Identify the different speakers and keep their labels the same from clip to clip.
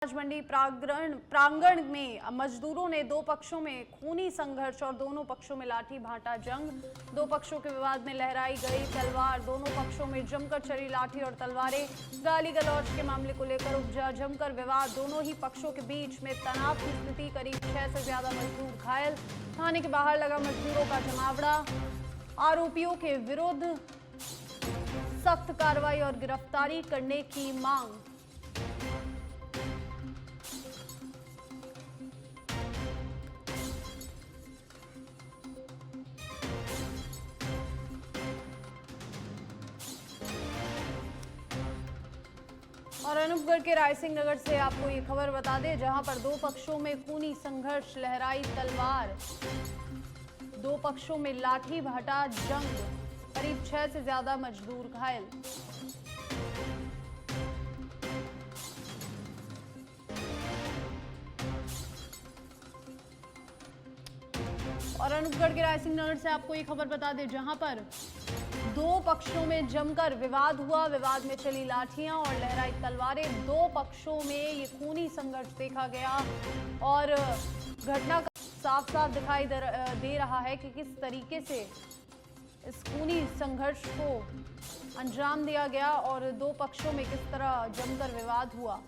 Speaker 1: अनाज मंडी प्रांगण में मजदूरों ने दो पक्षों में खूनी संघर्ष और दोनों पक्षों में लाठी भाटा जंग। दो पक्षों के विवाद में लहराई गई तलवार। दोनों पक्षों में जमकर चली लाठी और तलवारें। गाली गलौज के मामले को लेकर उपजा जमकर विवाद। दोनों ही पक्षों के बीच में तनाव की स्थिति। करीब 6 से ज्यादा मजदूर घायल। थाने के बाहर लगा मजदूरों का जमावड़ा। आरोपियों के विरुद्ध सख्त कार्रवाई और गिरफ्तारी करने की मांग। और अनूपगढ़ के रायसिंह नगर से आपको ये खबर बता दें, जहां पर दो पक्षों में खूनी संघर्ष, लहराई तलवार। दो पक्षों में लाठी भाटा जंग। करीब 6 से ज्यादा मजदूर घायल। और अनूपगढ़ के रायसिंह नगर से आपको ये खबर बता दें, जहां पर दो पक्षों में जमकर विवाद हुआ। विवाद में चली लाठियां और लहराई तलवारें। दो पक्षों में ये खूनी संघर्ष देखा गया और घटना का साफ साफ दिखाई दे रहा है कि किस तरीके से इस खूनी संघर्ष को अंजाम दिया गया और दो पक्षों में किस तरह जमकर विवाद हुआ।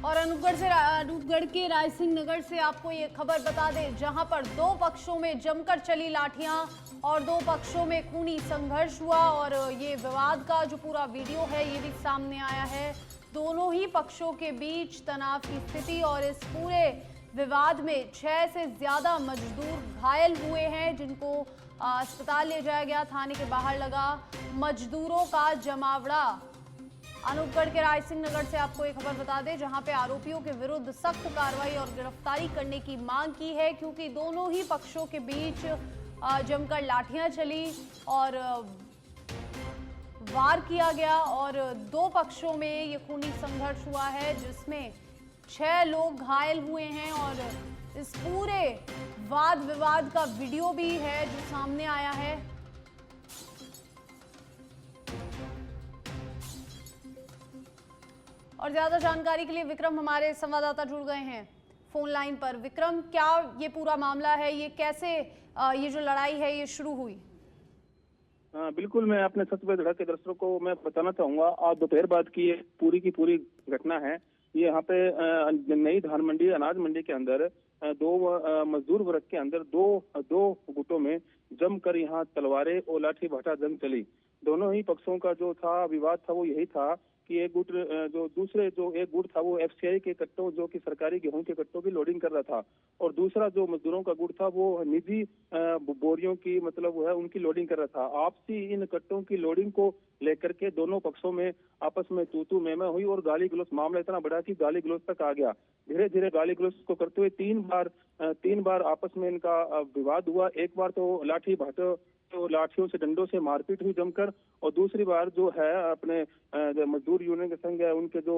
Speaker 1: और अनूपगढ़ के रायसिंह नगर से आपको ये खबर बता दें, जहां पर दो पक्षों में जमकर चली लाठियां और दो पक्षों में खूनी संघर्ष हुआ और ये विवाद का जो पूरा वीडियो है ये भी सामने आया है। दोनों ही पक्षों के बीच तनाव की स्थिति और इस पूरे विवाद में 6 से ज्यादा मजदूर घायल हुए हैं, जिनको अस्पताल ले जाया गया। थाने के बाहर लगा मजदूरों का जमावड़ा। अनूपगढ़ के रायसिंह नगर से आपको एक खबर बता दें, जहां पे आरोपियों के विरुद्ध सख्त कार्रवाई और गिरफ्तारी करने की मांग की है, क्योंकि दोनों ही पक्षों के बीच जमकर लाठियां चली और वार किया गया और दो पक्षों में ये खूनी संघर्ष हुआ है, जिसमें 6 लोग घायल हुए हैं। और इस पूरे वाद विवाद का वीडियो भी है जो सामने आया है। और ज्यादा जानकारी के लिए विक्रम हमारे संवाददाता जुड़ गए हैं फोन लाइन पर। विक्रम, क्या ये पूरा मामला है, ये कैसे ये जो लड़ाई है ये शुरू हुई?
Speaker 2: हाँ बिल्कुल, मैं अपने सच पे धड़क के दर्शकों को मैं बताना चाहूंगा। आज दोपहर बाद की ये पूरी घटना है। ये यहाँ पे नई धान मंडी, अनाज मंडी के अंदर दो मजदूर वर्ग के अंदर दो गुटों में जमकर यहाँ तलवारें और लाठी भाटा जंग चली। दोनों ही पक्षों का जो था विवाद था वो यही था कि एक गुट एक गुट था वो एफसीआई के कट्टों, जो कि सरकारी गेहूं के कट्टों की लोडिंग कर रहा था, और दूसरा जो मजदूरों का गुट था वो निजी बोरियों की मतलब वो है उनकी लोडिंग कर रहा था। आपसी इन कट्टों की लोडिंग को लेकर के दोनों पक्षों में आपस में तू मैं हुई और गाली गलौज, मामला इतना बड़ा कि गाली गलौज तक आ गया। धीरे धीरे गाली गलौज को करते हुए तीन बार आपस में इनका विवाद हुआ। एक बार तो लाठी भाटे, तो लाठियों से, डंडों से मारपीट हुई जमकर, और दूसरी बार जो है अपने मजदूर यूनियन के संघ है उनके जो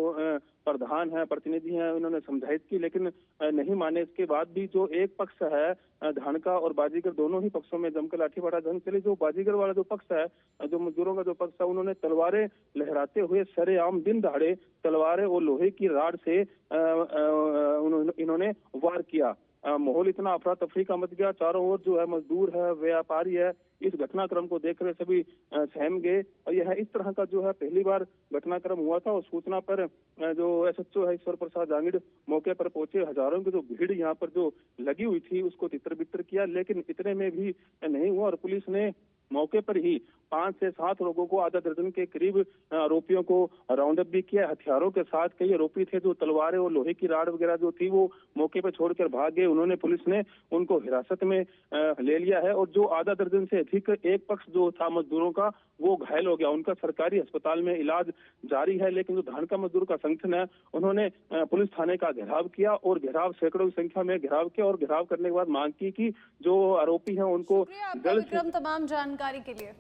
Speaker 2: प्रधान है, प्रतिनिधि हैं, उन्होंने समझाइश की लेकिन नहीं माने। इसके बाद भी जो एक पक्ष है धानका और बाजीगर, दोनों ही पक्षों में जमकर लाठी भाटा जंग चली। जो बाजीगर वाला जो पक्ष है, जो मजदूरों का जो पक्ष है, उन्होंने तलवारें लहराते हुए सरेआम दिन दहाड़े तलवारें और लोहे की राड से इन्होंने वार किया। माहौल इतना अफरा तफरी का मच गया। चारों ओर जो है मजदूर है, व्यापारी है, इस घटनाक्रम को देख रहे सभी सहम गए। और यह इस तरह का जो है पहली बार घटनाक्रम हुआ था। और सूचना पर जो एसएचओ है ईश्वर प्रसाद जांगिड़ मौके पर पहुंचे। हजारों की जो भीड़ यहाँ पर जो लगी हुई थी उसको तितर बितर किया, लेकिन इतने में भी नहीं हुआ और पुलिस ने मौके पर ही 5 से 7 लोगों को, आधा दर्जन के करीब आरोपियों को राउंड अप भी किया हथियारों के साथ। कई आरोपी थे जो तलवारें और लोहे की राड वगैरह जो थी वो मौके पर छोड़कर भाग गए। उन्होंने, पुलिस ने उनको हिरासत में ले लिया है। और जो आधा दर्जन से अधिक एक पक्ष जो था मजदूरों का वो घायल हो गया। उनका सरकारी अस्पताल में इलाज जारी है। लेकिन जो धान का मजदूर का संगठन है उन्होंने पुलिस थाने का घेराव किया और सैकड़ों की संख्या में घेराव किया और घेराव करने के बाद मांग की कि जो आरोपी हैं उनको
Speaker 1: विक्रम तमाम जानकारी के लिए।